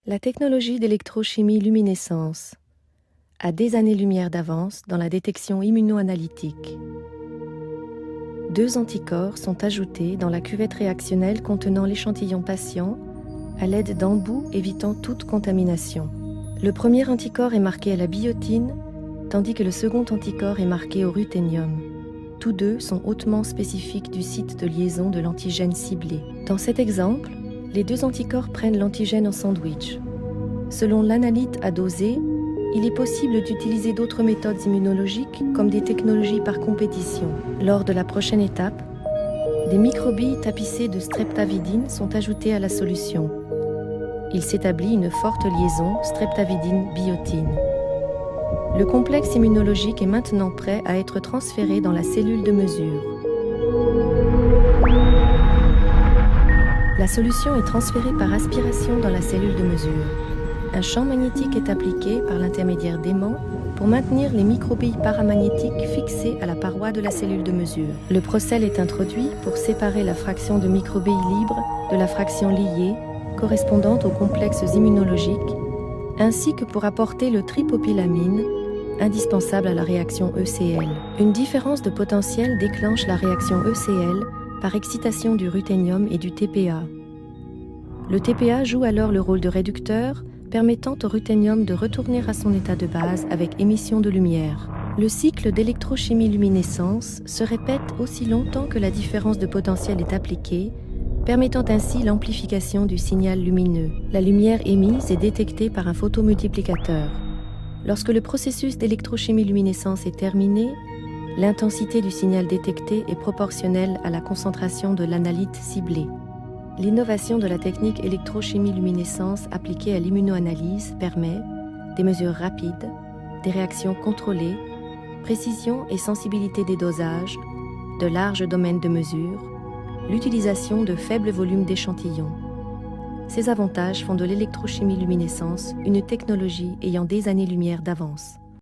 La technologie d'électrochimie-luminescence a des années-lumière d'avance dans la détection immunoanalytique. 2 anticorps sont ajoutés dans la cuvette réactionnelle contenant l'échantillon patient à l'aide d'embouts évitant toute contamination. Le premier anticorps est marqué à la biotine, tandis que le second anticorps est marqué au ruthénium. Tous deux sont hautement spécifiques du site de liaison de l'antigène ciblé. Dans cet exemple, les 2 anticorps prennent l'antigène en sandwich. Selon l'analyte à doser, il est possible d'utiliser d'autres méthodes immunologiques comme des technologies par compétition. Lors de la prochaine étape, des microbilles tapissées de streptavidine sont ajoutées à la solution. Il s'établit une forte liaison streptavidine-biotine. Le complexe immunologique est maintenant prêt à être transféré dans la cellule de mesure. La solution est transférée par aspiration dans la cellule de mesure. Un champ magnétique est appliqué par l'intermédiaire d'aimants pour maintenir les microbilles paramagnétiques fixées à la paroi de la cellule de mesure. Le procel est introduit pour séparer la fraction de microbilles libres de la fraction liée, correspondante aux complexes immunologiques, ainsi que pour apporter le tripopilamine, indispensable à la réaction ECL. Une différence de potentiel déclenche la réaction ECL par excitation du ruthénium et du TPA. Le TPA joue alors le rôle de réducteur, permettant au ruthénium de retourner à son état de base avec émission de lumière. Le cycle d'électrochimie-luminescence se répète aussi longtemps que la différence de potentiel est appliquée, permettant ainsi l'amplification du signal lumineux. La lumière émise est détectée par un photomultiplicateur. Lorsque le processus d'électrochimie-luminescence est terminé, l'intensité du signal détecté est proportionnelle à la concentration de l'analyte ciblée. L'innovation de la technique électrochimie-luminescence appliquée à l'immunoanalyse permet des mesures rapides, des réactions contrôlées, précision et sensibilité des dosages, de larges domaines de mesure, l'utilisation de faibles volumes d'échantillons. Ces avantages font de l'électrochimie-luminescence une technologie ayant des années-lumière d'avance.